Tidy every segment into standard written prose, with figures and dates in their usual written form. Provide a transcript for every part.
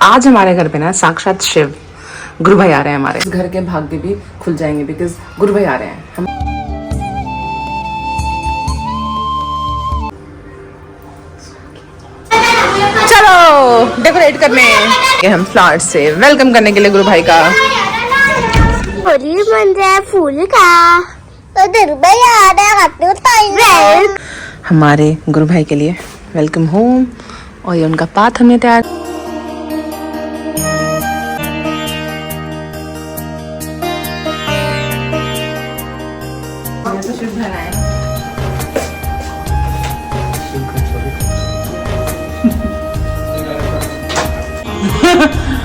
आज हमारे घर पे ना साक्षात शिव गुरु भाई आ रहे हैं। हमारे घर के भाग्य भी खुल जाएंगे बिकॉज गुरु भाई आ रहे हैं। हम चलो डेकोरेट करने हम फ्लावर्स से वेलकम करने के लिए गुरु भाई का। होली बन जाए फूल का तो गुरु भाई आ रहे हैं। हमारे गुरु भाई के लिए वेलकम होम और ये उनका पाथ हमने तैयार।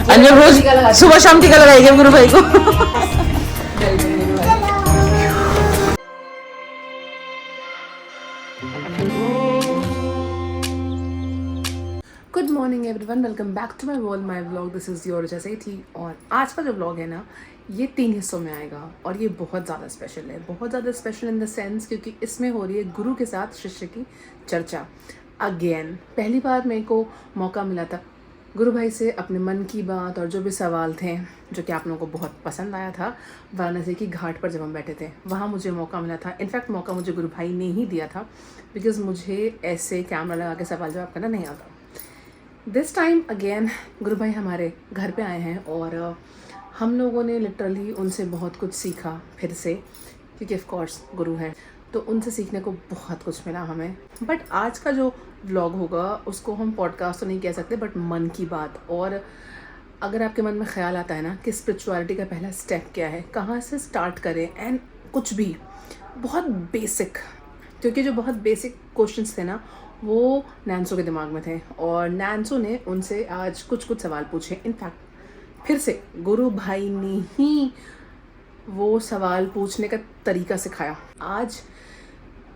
अंजल रोज सुबह शाम टीका लगाएगी गुरु भाई को। Good morning everyone, welcome back to my world my vlog. This is your जैसे थी। और आज का जो व्लॉग है ना, ये 3 हिस्सों में आएगा और ये बहुत ज़्यादा स्पेशल है। बहुत ज़्यादा स्पेशल इन द सेंस क्योंकि इसमें हो रही है गुरु के साथ शिष्य की चर्चा। अगेन पहली बार मेरे को मौका मिला था गुरु भाई से अपने मन की बात और जो भी सवाल थे जो कि आप लोगों को बहुत पसंद आया था। वाराणसी की घाट पर जब हम बैठे थे वहाँ मुझे मौका मिला था। इनफैक्ट मौका मुझे गुरु भाई ने ही दिया था बिकॉज़ मुझे ऐसे कैमरा लगा के सवाल जवाब करना नहीं आता। दिस टाइम अगेन गुरु भाई हमारे घर पे आए हैं और हम लोगों ने लिटरली उनसे बहुत कुछ सीखा फिर से, क्योंकि ऑफ कोर्स गुरु हैं तो उनसे सीखने को बहुत कुछ मिला हमें। बट आज का जो व्लॉग होगा उसको हम पॉडकास्ट तो नहीं कह सकते बट मन की बात। और अगर आपके मन में ख्याल आता है ना कि स्पिरिचुअलिटी का पहला स्टेप क्या है, कहाँ से स्टार्ट करें एंड कुछ भी बहुत बेसिक, क्योंकि जो बहुत बेसिक क्वेश्चंस थे ना वो नैन्सो के दिमाग में थे और नैन्सो ने उनसे आज कुछ सवाल पूछे। इनफैक्ट फिर से गुरु भाई ने ही वो सवाल पूछने का तरीका सिखाया। आज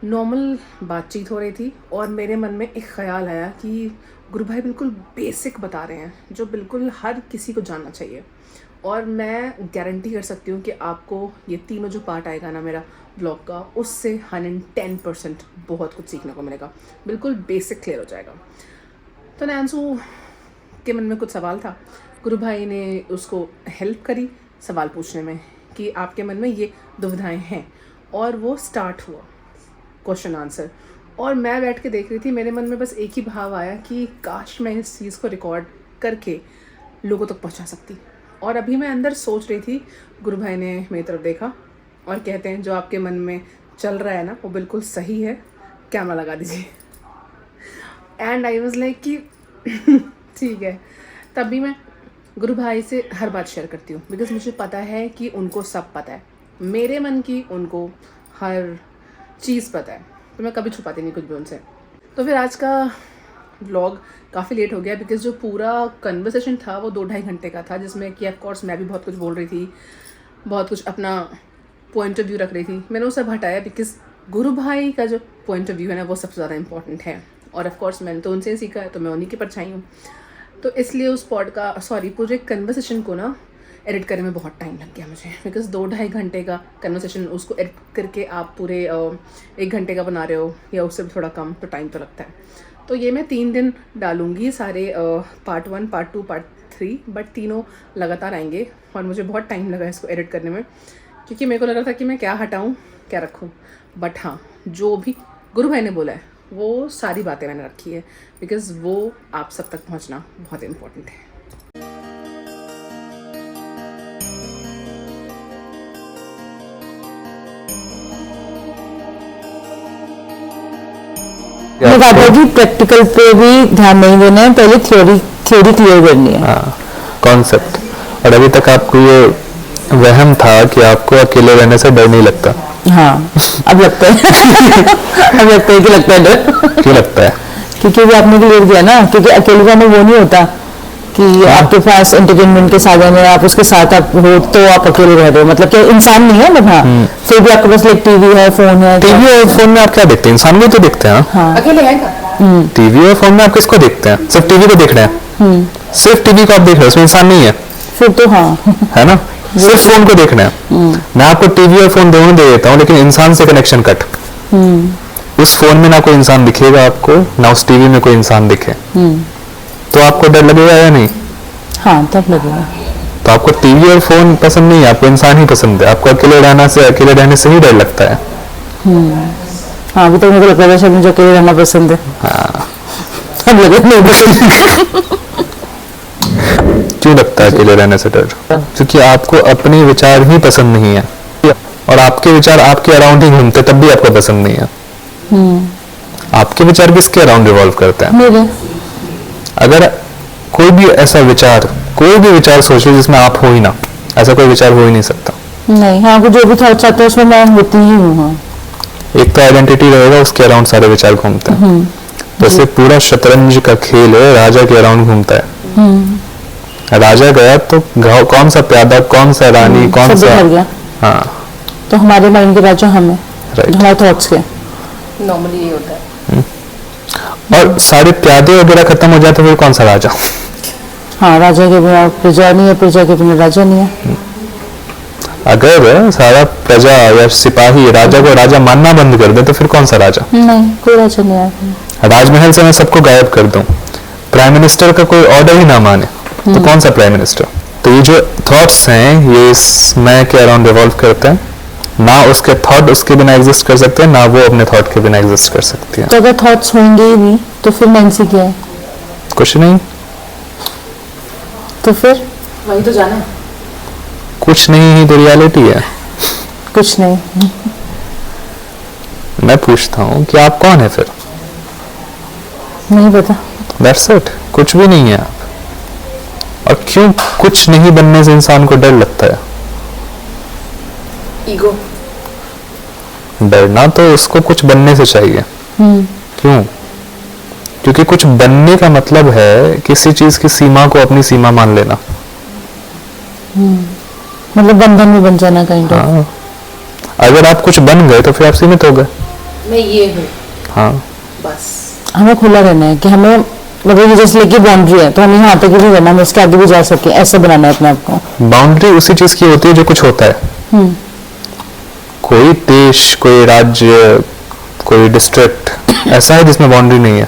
नॉर्मल बातचीत हो रही थी और मेरे मन में एक ख्याल आया कि गुरु भाई बिल्कुल बेसिक बता रहे हैं जो बिल्कुल हर किसी को जानना चाहिए। और मैं गारंटी कर सकती हूँ कि आपको ये तीनों जो पार्ट आएगा ना मेरा ब्लॉग का, उससे 110% बहुत कुछ सीखने को मिलेगा। बिल्कुल बेसिक क्लियर हो जाएगा। तो नैन्सू के मन में कुछ सवाल था, गुरु भाई ने उसको हेल्प करी सवाल पूछने में कि आपके मन में ये दुविधाएं हैं, और वो स्टार्ट हुआ क्वेश्चन आंसर। और मैं बैठ के देख रही थी, मेरे मन में बस एक ही भाव आया कि काश मैं इस चीज़ को रिकॉर्ड करके लोगों तक पहुंचा सकती। और अभी मैं अंदर सोच रही थी, गुरु भाई ने मेरी तरफ देखा और कहते हैं जो आपके मन में चल रहा है ना वो बिल्कुल सही है, कैमरा लगा दीजिए। एंड आई वाज लाइक कि ठीक है। तभी मैं गुरु भाई से हर बात शेयर करती हूँ बिकॉज मुझे पता है कि उनको सब पता है, मेरे मन की उनको हर चीज़ पता है, तो मैं कभी छुपाती नहीं कुछ भी उनसे। तो फिर आज का व्लॉग काफ़ी लेट हो गया बिकॉज जो पूरा कन्वर्सेशन था वो 2-2.5 घंटे का था, जिसमें कि ऑफ कोर्स मैं भी बहुत कुछ बोल रही थी, बहुत कुछ अपना पॉइंट ऑफ व्यू रख रही थी। मैंने वो सब हटाया बिकॉज गुरु भाई का जो पॉइंट ऑफ व्यू है ना वो सबसे ज़्यादा इंपॉर्टेंट है। और ऑफ कोर्स मैंने तो उनसे ही सीखा है तो मैं उन्हीं की परछाई हूँ। तो इसलिए उस पूरे कन्वर्सेशन को ना एडिट करने में बहुत टाइम लग गया मुझे बिकॉज 2-2.5 घंटे का कन्वर्सेशन, उसको एडिट करके आप पूरे 1 घंटे का बना रहे हो या उससे भी थोड़ा कम, तो टाइम तो लगता है। तो ये मैं 3 दिन डालूँगी सारे पार्ट 1, पार्ट 2, पार्ट 3, बट तीनों लगातार आएंगे। और मुझे बहुत टाइम लगा इसको एडिट करने में क्योंकि मेरे को लग रहा था कि मैं क्या हटाऊँ क्या रखूँ। बट हाँ, जो भी गुरु भाई ने बोला है वो सारी बातें मैंने रखी है बिकॉज़ वो आप सब तक पहुँचना बहुत इम्पोर्टेंट है। मैं कहता है कि प्रैक्टिकल पे भी ध्यान नहीं देना है, पहले थ्योरी क्लियर करनी है। कॉन्सेप्ट। और अभी तक आपको ये वहम था कि आपको अकेले रहने से डर नहीं लगता। हाँ, अब लगता है अब लगता है कि लगता है डर। क्यों लगता है? क्योंकि भी आपने क्लियर किया ना, क्योंकि अकेले में वो नहीं होता कि आपके पास एंटरटेनमेंट के साधन है, आप उसके साथ आप हो तो आप अकेले रह रहे हो, मतलब कि इंसान नहीं है। मतलब हाँ, फिर भी आपके पास लाइक टीवी है, फोन है। टीवी और फोन में आप क्या देखते हैं? इंसान भी तो देखते हैं। हाँ, अकेले हैं क्या? टीवी और फोन में आप किसको देखते हैं? सिर्फ टीवी को देख रहे हैं। सिर्फ टीवी को आप देख रहे हैं, उसमें इंसान नहीं है फिर तो। हाँ है ना, सिर्फ फोन को देख रहे हैं। मैं आपको टीवी और फोन दोनों दे देता हूँ लेकिन इंसान से कनेक्शन कट। उस फोन में ना कोई इंसान दिखेगा आपको, ना उस टीवी में कोई इंसान दिखे, तो आपको डर लगेगा या नहीं? हाँ तब लगेगा। तो आपको टीवी और फोन पसंद नहीं है, आपको इंसान ही पसंद है, आपको अकेले रहने से ही डर लगता है। हाँ अभी तक मेरे को लगता है शायद मुझे अकेले रहना पसंद है। हाँ। अब लगे नहीं पसंद। क्यों लगता है अकेले रहने से डर? क्योंकि आपको अपने विचार ही पसंद नहीं है, और आपके विचार आपके अराउंड ही घूमते तब भी आपको पसंद नहीं है। आपके विचार किसके अराउंड रिवॉल्व करते हैं? मेरे। अगर कोई भी ऐसा विचार, कोई भी विचार सोच लो जिसमें आप हो ही ना, ऐसा कोई विचार हो ही नहीं सकता। नहीं हाँ वो जो भी थॉट चाहते हैं उसमें मैं होती ही हूँ। हाँ एक तो आइडेंटिटी रहेगा, उसके अराउंड सारे विचार घूमते हैं। जैसे पूरा शतरंज का खेल है, राजा के अराउंड घूमता है। राजा गया तो कौन सा प्यादा, कौन सा रानी, कौन सब सा, बिखर गया। हाँ तो हमारे माइंड के राजा हम हैं, राइट। हमारे थॉट्स के। नॉर्मली ये होता है। और सारे प्यादे वगैरह खत्म हो जाते फिर कौन सा राजा? हाँ राजा के बिना प्रजा नहीं है, प्रजा के बिना राजा नहीं है। अगर सारा प्रजा या सिपाही राजा को राजा मानना बंद कर दे तो फिर कौन सा राजा? नहीं कोई राजा नहीं है। राजमहल से मैं सबको गायब कर दूं, प्राइम मिनिस्टर का कोई ऑर्डर ही ना माने, तो कौन सा प्राइम मिनिस्टर? तो ये जो थॉट्स हैं ये इस मैं के अराउंड रिवॉल्व करते हैं। ना उसके थॉट उसके बिना एग्जिस्ट कर सकते हैं, ना वो अपने थॉट के बिना एग्जिस्ट कर सकती है। तो अगर थॉट्स होंगे ही नहीं तो फिर नैन्सी क्या है? कुछ नहीं, तो फिर वही तो जाना है। कुछ नहीं ही तो रियलिटी है। कुछ नहीं। मैं पूछता हूँ कि आप कौन है फिर? नहीं पता। दैट्स इट, कुछ भी नहीं है आप। और क्यों कुछ नहीं बनने से इंसान को डर लगता है? ईगो। डरना तो उसको कुछ बनने से चाहिए। क्यों? क्योंकि कुछ बनने का मतलब है किसी चीज की सीमा को अपनी सीमा मान लेना। मतलब बंधन में बन जाना काइंड ऑफ। हाँ। अगर आप कुछ बन गए तो फिर आप सीमित हो गए। मैं ये हूँ हाँ बस। हमें खुला रहना है कि हमें मतलब जैसे लेके बाउंड्री है तो हमें यहाँ तक भी रहना, हम इसके आगे भी जा सके, ऐसा बनाना है अपने आप को। बाउंड्री उसी चीज की होती है जो कुछ होता है। कोई देश, कोई राज्य, कोई डिस्ट्रिक्ट ऐसा है जिसमें बाउंड्री नहीं है?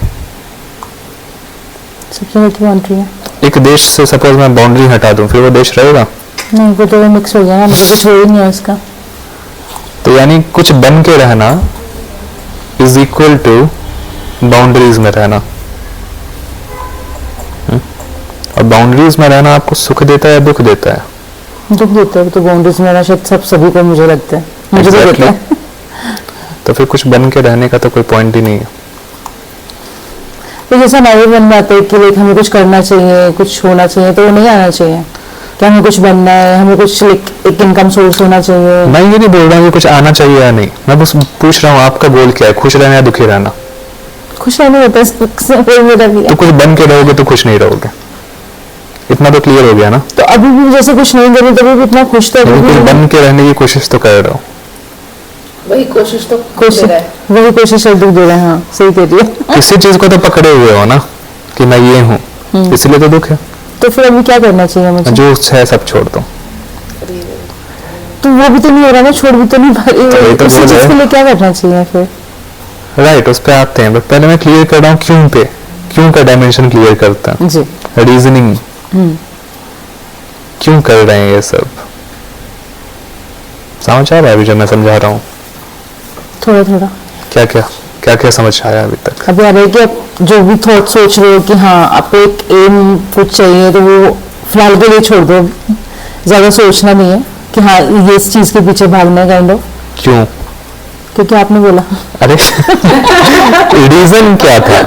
सबसे बड़ी बाउंड्री है। एक देश से सपोज मैं बाउंड्री हटा दूं फिर वो देश रहेगा? नहीं वो तो मिक्स हो गया ना, मतलब कुछ हो ही नहीं है उसका। तो यानी कुछ बन के रहना इज इक्वल टू बाउंड्रीज में रहना। और बाउंड्रीज में रहना आपको सुख देता है या दुख देता है? दुख देता है तो बाउंड्रीज में रहना शायद सब सभी को, मुझे लगता है मुझे तो Exactly. देता है। तो फिर कुछ बन के रहने का तो कोई पॉइंट ही नहीं है। तो जैसा हमारे मन में आता है कि लाइक हमें कुछ करना चाहिए, कुछ होना चाहिए, तो वो नहीं आना चाहिए कि हमें कुछ बनना है, हमें कुछ एक इनकम सोर्स होना चाहिए। मैं ये नहीं बोल रहा हूँ कि कुछ आना चाहिए या नहीं, मैं बस पूछ रहा हूँ आपका गोल क्या है, खुश रहना या दुखी रहना? खुश रहना होता है मेरा भी तो है। कुछ बन के रहोगे तो खुश नहीं रहोगे, इतना तो क्लियर हो गया ना? तो अभी भी जैसे कुछ नहीं करी तभी भी इतना खुश तो अभी लेकिन भी कुछ हूँ। बन के रहने की कोशिश तो कर रहा हूँ। वही कोशिश तो कोशिश दे रहा है। वही कोशिश है, दुख दे रहे हैं। हाँ सही कह रही है। किसी चीज को तो पकड़े हुए हो ना कि मैं ये हूँ, इसलिए तो दुख है। तो फिर अभी क्या करना चाहिए मुझे? जो है सब छोड़ दो। तो वो भी तो नहीं हो रहा ना, छोड़ भी तो नहीं पा रही तो वही तो उसी बोल चीज रहे के लिए क्या करना चाहिए फिर? राइट, उस पर आते हैं, बट पहले मैं क्लियर कर रहा हूँ क्यों पे, क्यों का डायमेंशन क्लियर करता है। जी रीजनिंग क्यों कर रहे हैं ये सब, समझ आ रहा है अभी जो मैं समझा रहा हूँ? थोड़ा थोड़ा क्या क्या क्या क्या समझ आया अभी तक? अभी आ रहा है कि आप जो भी थॉट सोच रहे हो कि हाँ आपको एक एम कुछ चाहिए, तो वो फिलहाल के लिए छोड़ दो, ज्यादा सोचना नहीं है कि हाँ ये इस चीज के पीछे भागना है काइंड ऑफ। क्यों? क्योंकि आपने बोला। अरे रीजन क्या था?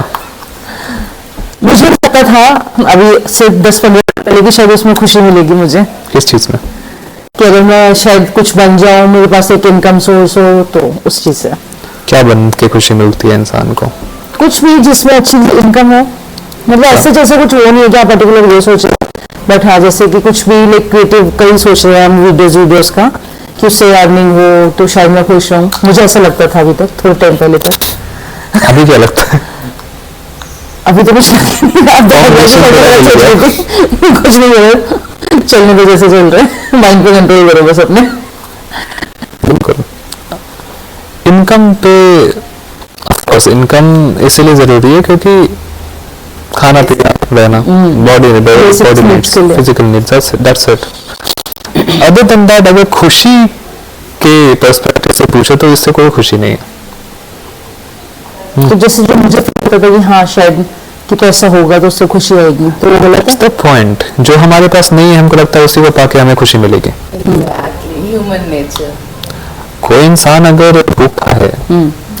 मुझे पता था अभी से 10-15 मिनट पहले कि शायद उसमें खुशी मिलेगी मुझे, किस चीज में? कि अगर मैं शायद कुछ बन जाऊं, मेरे पास एक इनकम सोर्स हो, तो उस चीज से। क्या बन के खुशी मिलती है इंसान को? कुछ भी जिसमें अच्छी इनकम हो, मतलब ऐसे जैसे कुछ वो नहीं है कि आप पर्टिकुलर ये सोच रहे हैं, बट हाँ जैसे कि कुछ भी लाइक क्रिएटिव कई सोच रहे हैं हम वीडियोस का कि उससे अर्निंग हो तो शायद मैं खुश रहूं। मुझे ऐसा लगता था अभी तक, थोड़े टाइम पहले तक। अभी क्या लगता है? अभी तो कुछ कुछ नहीं करो, चलने को जैसे चल रहे हैं, माइंड पे कंट्रोल करो बस अपने। बिल्कुल। इनकम पे ऑफ कोर्स इनकम इसीलिए जरूरी है क्योंकि खाना पीना रहना, बॉडी Basic needs के लिए। Physical needs, that's it. Other than that, अगर खुशी के पर्सपेक्टिव से पूछे तो इससे कोई खुशी नहीं है। तो जैसे जो मुझे फील होता था कि हाँ शायद कि पैसा होगा तो उससे खुशी आएगी, तो वो गलत है। द पॉइंट, जो हमारे पास नहीं है हमको लगता है उसी को पाके हमें खुशी मिलेगी। Human nature. कोई इंसान अगर भूखा है,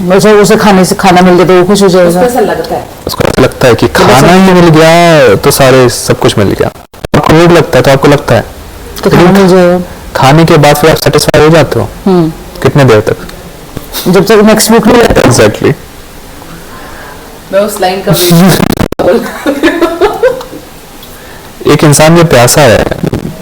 वैसे उसे खाना मिल गया तो वो खुश हो जाएगा। ऐसा लगता है। उसको ऐसा लगता है कि खाना ही मिल गया तो सारे सब कुछ मिल गया। आपको भूख लगता है तो आपको लगता है तो खाना मिल जाएगा। खाने के बाद फिर आप सेटिस्फाई हो जाते हो कितने देर तक? जब तक नेक्स्ट वीक नहीं आता। एग्जैक्टली। मैं उस लाइन का एक इंसान जो प्यासा है,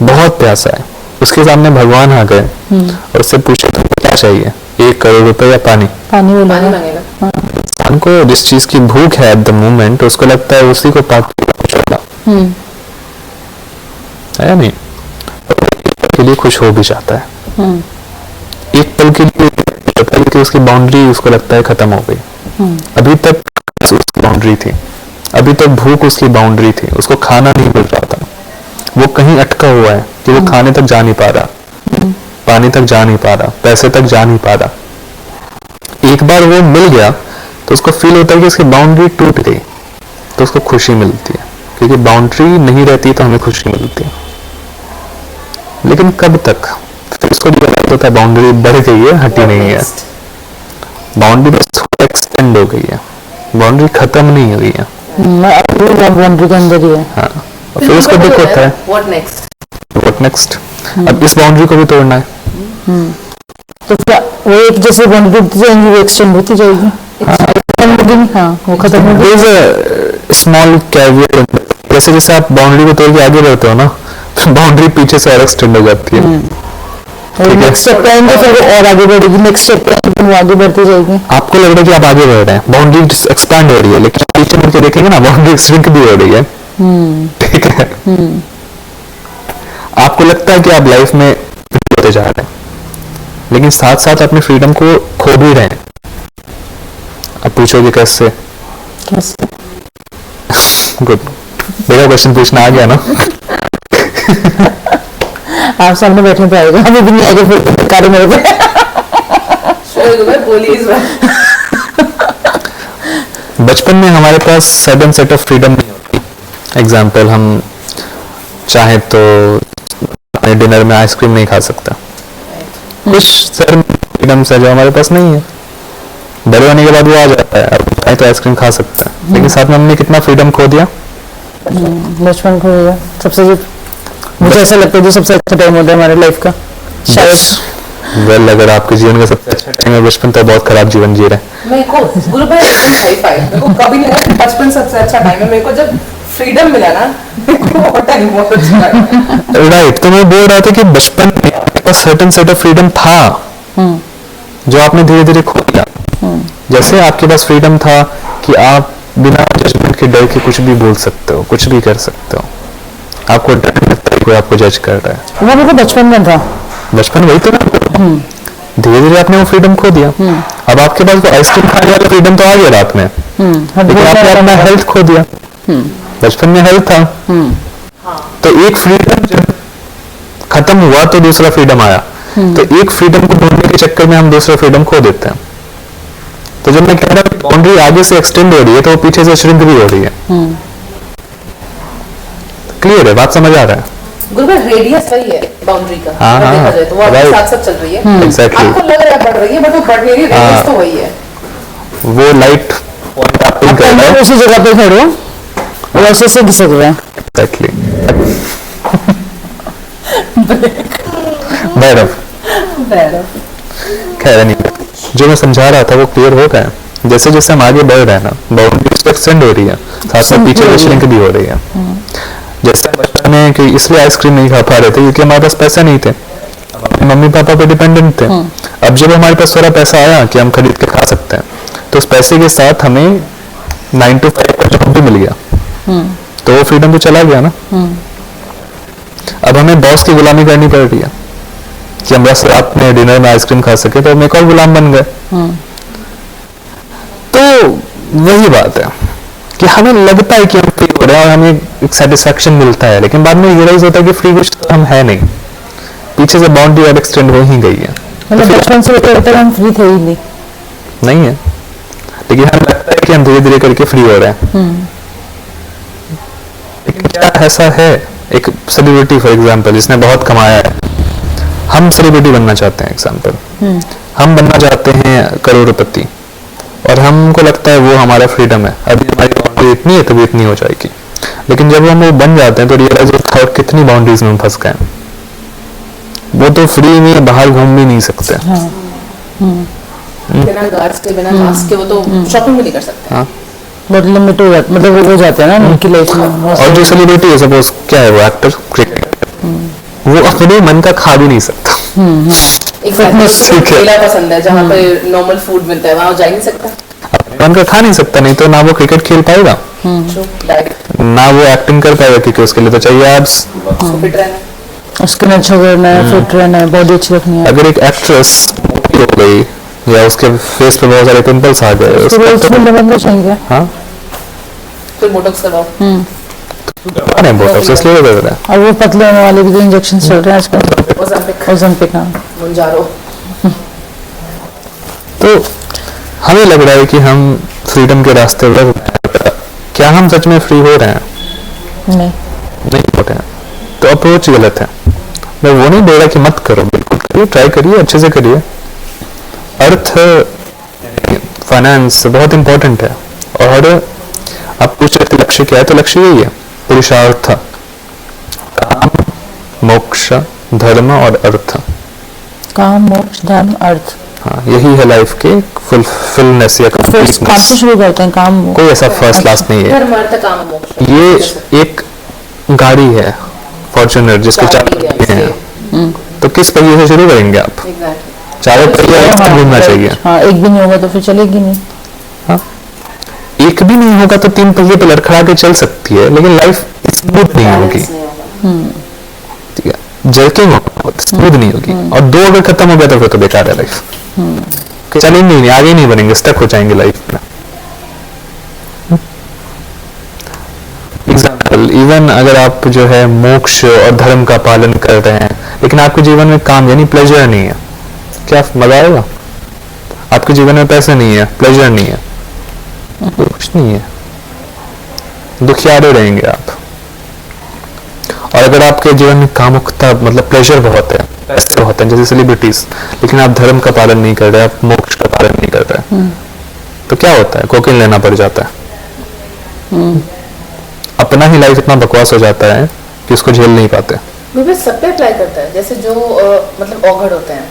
बहुत प्यासा है, उसके सामने भगवान आ गए और उससे पूछे तुमको क्या चाहिए, 1 करोड़ रुपए या पानी? पानी पानी मिलेगा। मांगेगा। इंसान को जिस चीज की भूख है एट द मोमेंट, उसको लगता है उसी को पाके खुश होगा, है या नहीं? और एक पल के लिए खुश हो भी जाता है, एक पल के लिए लगता है कि उसकी बाउंड्री उसको लगता है खत्म हो गई। अभी तक उसकी बाउंड्री थी, अभी तक भूख उसकी बाउंड्री थी, उसको खाना नहीं मिल रहा था, वो कहीं अटका हुआ है कि वो खाने तक जा नहीं पा रहा, पानी तक जा नहीं पा रहा, पैसे तक जा नहीं पा रहा। एक बार वो मिल गया तो उसको फील होता है कि उसकी बाउंड्री टूट गई, तो उसको खुशी मिलती है, क्योंकि बाउंड्री नहीं रहती तो हमें खुशी मिलती है। लेकिन कब तक? फिर उसको रियलाइज होता है बाउंड्री बढ़ गई है, हटी नहीं है, बाउंड्री बस एक्सटेंड हो गई है, बाउंड्री खत्म नहीं हुई है। बाउंड्री के अंदर ही है। हाँ, और फिर उसको दुख होता है, व्हाट नेक्स्ट? What next? अब इस बाउंड्री को भी तोड़ना है। तो फिर वो एक जैसे बाउंड्री बढ़ती जाएंगी वो एक्सटेंड होती जाएगी। हाँ, वो खत्म हो गई। स्मॉल कैवियर, जैसे जैसे आप बाउंड्री को तोड़ के आगे बढ़ते हो ना, बाउंड्री पीछे से और एक्सटेंड हो जाती है। और नेक्स्ट स्टेप पे आएंगे फिर वो और आगे बढ़ेगी, नेक्स्ट स्टेप पे आएंगे वो आगे बढ़ती जाएगी। आपको लग रहा है कि आप आगे बढ़ रहे हैं, बाउंड्री एक्सपैंड हो रही है, लेकिन पीछे मुड़ के देखेंगे ना, बाउंड्री श्रिंक भी हो रही है। ठीक है। आपको लगता है कि आप लाइफ में होते जा रहे हैं, लेकिन साथ साथ अपनी फ्रीडम को खो भी रहे हैं। अब पूछोगे कैसे? कैसे? गुड, मेरा क्वेश्चन पूछना आ गया ना? आप सामने बैठने पे आएगा, हमें भी नहीं आएगा फिर कार्य मेरे पे। बचपन में हमारे पास सडन सेट ऑफ फ्रीडम नहीं होती। एग्जाम्पल, हम चाहे तो डिनर में आइसक्रीम नहीं खा सकता, कुछ सडन फ्रीडम है जो हमारे पास नहीं है। बड़े होने के बाद वो आ जाता है, अब चाहे तो आइसक्रीम खा सकता है, लेकिन साथ में हमने कितना फ्रीडम खो दिया? बचपन खो गया। सबसे जो मुझे ऐसा लगता है जो सबसे अच्छा टाइम होता है हमारे लाइफ का शायद। वेल, अगर आपके जीवन का सबसे अच्छा टाइम है बचपन, तो बहुत खराब जीवन जी रहे हैं। मेरे को गुरु भाई एकदम सही पाई, मेरे को कभी नहीं लगा कि बचपन सबसे अच्छा टाइम है। मेरे को जब फ्रीडम मिला ना, मेरे को वो टाइम बहुत अच्छा लगा। राइट, तो मैं बोल रहा था कि बचपन में आपके पास सर्टेन सेट ऑफ फ्रीडम था जो आपने धीरे धीरे खो दिया। जैसे आपके पास फ्रीडम था कि आप बिना जजमेंट के डर के कुछ भी बोल सकते हो, कुछ भी कर सकते हो, आपको डर नहीं लगता कोई आपको जज कर रहा है। वो मेरे को बचपन में था। बचपन वही तो ना, धीरे धीरे आपने वो फ्रीडम खो दिया। अब आपके पास वो आइसक्रीम खाने वाला फ्रीडम तो आ गया रात में, लेकिन आपने अपना हेल्थ खो दिया। बचपन में हेल्थ था, तो एक फ्रीडम जब खत्म हुआ तो दूसरा फ्रीडम आया, तो एक फ्रीडम को ढूंढने के चक्कर में हम दूसरा फ्रीडम खो देते हैं। तो जब मैं कह रहा हूँ बाउंड्री आगे से एक्सटेंड हो रही है, तो वो पीछे से श्रिंक भी हो रही है। क्लियर है? बात समझ आ रहा है? गुरु भाई रेडियस वही है बाउंड्री का, हाँ, अगर देखा जाए तो वो आपके right. साथ साथ चल रही है। एग्जैक्टली, आपको लग रहा है बढ़ रही है, बट वो बढ़ नहीं रही, रेडियस तो वही है। वो लाइट पॉइंट आप पिक कर रहे हो। उसी जगह पे खड़े हो, वो ऐसे से घिसक रहा है। एग्जैक्टली। बैरफ खैर नहीं, जो मैं समझा रहा था वो क्लियर हो गया। जैसे जैसे हम आगे बढ़ रहे हैं ना, बाउंड्री एक्सटेंड हो रही है, साथ साथ पीछे से श्रिंक भी हो रही है। जैसे बचपन में कि इसलिए आइसक्रीम नहीं खा पा रहे थे क्योंकि हमारे पास पैसा नहीं थे, मम्मी पापा पे डिपेंडेंट थे। अब जब हमारे पास थोड़ा पैसा आया कि हम खरीद के खा सकते हैं, तो उस पैसे के साथ हमें 9 to 5 का जॉब भी मिल गया, तो वो फ्रीडम तो चला गया ना। अब हमें बॉस की गुलामी करनी पड़ रही है कि हम बस रात में डिनर में आइसक्रीम खा सके, तो हम एक और गुलाम बन गए। तो वही बात है कि हमें लगता है कि हम फ्री हो हो रहे हैं और हमें एक सेटिस्फेक्शन मिलता है, लेकिन बाद में रियलाइज होता है कि फ्री विश हम है नहीं, पीछे से बाउंड्री और एक्सटेंड हो ही गई है। मतलब बचपन से लेकर अब तक हम फ्री थे ही नहीं है, लेकिन हमें लगता है कि हम धीरे धीरे करके फ्री हो रहे हैं। लेकिन क्या ऐसा है, एक सेलिब्रिटी फॉर एग्जांपल जिसने बहुत कमाया है, हम सेलिब्रिटी बनना चाहते हैं एग्जांपल, हम बनना चाहते हैं करोड़पति, और हमको लगता है वो हमारा फ्रीडम है, अभी हमारी बाउंड्री इतनी है तभी इतनी हो जाएगी। लेकिन जब हम वो बन जाते हैं तो रियलाइज होता है और कितनी बाउंड्रीज में हम फंस गए। वो तो फ्री में बाहर घूम भी नहीं सकते। बिना गार्ड्स के, बिना मास्क के वो तो शॉपिंग भी नहीं कर सकते। हाँ, बहुत लिमिट हो जाता, मतलब वो हो जाते हैं ना उनकी लाइफ में। और जो सेलिब्रिटी है, सपोज क्या है वो एक्टर, क्रिकेटर, वो अपने मन का खा भी नहीं सकता। एक मेला पसंद है जहाँ पे नॉर्मल फूड मिलता है, वहाँ जा ही नहीं सकता, मन का खा नहीं सकता, नहीं तो ना वो क्रिकेट खेल पाएगा, ना वो एक्टिंग कर पाएगा, क्योंकि उसके लिए तो चाहिए एब्स, फिट रहना, उसके लिए अच्छा करना है, फिट रहना है, बॉडी अच्छी रखनी है। अगर एक एक्ट्रेस मोटी हो गई या उसके फेस पे बहुत सारे पिंपल्स आ गए, चाहिए। हाँ, फिर बोटॉक्स करवाओ। बोटॉक्स इसलिए कर रहे हैं। और वो पतले होने वाले भी तो इंजेक्शन चल रहे हैं आजकल, ओज़ेम्पिक। हाँ, मुंजारो। तो हमें लग रहा है कि हम फ्रीडम के रास्ते पर, क्या हम सच में फ्री हो रहे हैं? नहीं हो रहे हैं, तो अप्रोच गलत है। मैं वो नहीं बोल रहा कि मत करो, बिल्कुल करिए, ट्राई करिए, अच्छे से करिए। अर्थ, फाइनेंस बहुत इंपॉर्टेंट है, और आप पूछ रहे थे लक्ष्य क्या है, तो लक्ष्य यही है, पुरुषार्थ, काम, मोक्ष, धर्म और अर्थ। काम, मोक्ष, धर्म, अर्थ। हाँ, यही है लाइफ के फुलफिलनेस या काम से शुरू करते हैं, काम। कोई ऐसा फर्स्ट क्लास नहीं है। धर्म, अर्थ, काम, मोक्ष। ये एक गाड़ी है फॉर्च्यूनर जिसके चार हैं, तो किस पहिए से शुरू करेंगे आप? चारों पहिए घूमना चाहिए। हाँ, एक भी नहीं होगा तो फिर चलेगी नहीं। हाँ, एक भी नहीं होगा तो तीन पहिए पे लड़खड़ा के चल सकती है, लेकिन लाइफ स्मूथ नहीं होगी। ठीक है, जर्किंग स्मूथ नहीं होगी, और दो अगर खत्म हो गया तो फिर तो बेकार है लाइफ, चलेंगे नहीं, आगे नहीं बढ़ेंगे, स्टक हो जाएंगे लाइफ में। एग्जाम्पल, इवन अगर आप जो है मोक्ष और धर्म का पालन कर रहे हैं, लेकिन आपके जीवन में काम यानी प्लेजर नहीं है, क्या मजा आएगा? आपके जीवन में पैसे नहीं है, प्लेजर नहीं है, कुछ नहीं है, दुखियारे रहेंगे आप। और अगर आपके जीवन में कामुकता मतलब प्लेजर बहुत है, पैसे बहुत है, जैसे सेलिब्रिटीज, लेकिन आप धर्म का पालन नहीं कर रहे, आप मोक्ष का पालन नहीं कर रहे, तो क्या होता है? कोकीन लेना पड़ जाता है। अपना ही लाइफ इतना बकवास हो जाता है कि उसको झेल नहीं पाते। वो सब पे अप्लाई करता है, जैसे जो मतलब औघड़ होते हैं,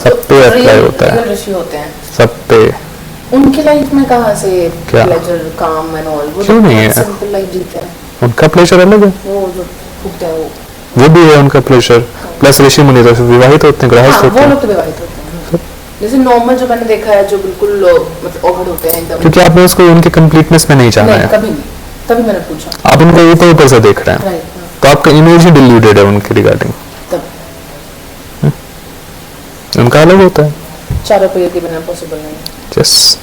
सब पे अप्लाई होता है, ऋषि होते हैं, सब पे। उनकी लाइफ में कहाँ से क्या? प्लेजर, काम एंड ऑल? वो क्यों नहीं है? सिंपल लाइफ जीते हैं, उनका प्लेजर अलग है, वो जो भूखते हैं वो भी है उनका प्लेजर। प्लस ऋषि मुनि तो विवाहित होते हैं, गृहस्थ हाँ, होते वो हैं, लोग तो विवाहित होते हैं। जैसे नॉर्मल जो मैंने देखा है, जो बिल्कुल मतलब औघड़ होते हैं एकदम, क्योंकि आपने उसको उनके कंप्लीटनेस में नहीं जाना नहीं, है, कभी नहीं, तभी मैंने पूछा। आप उनको ऊपर ऊपर से देख रहे हैं, राइट, तो आपका इमेज ही डिल्यूटेड है उनके रिगार्डिंग, तब उनका अलग होता है। चारों पहिए के बिना पॉसिबल नहीं। यस।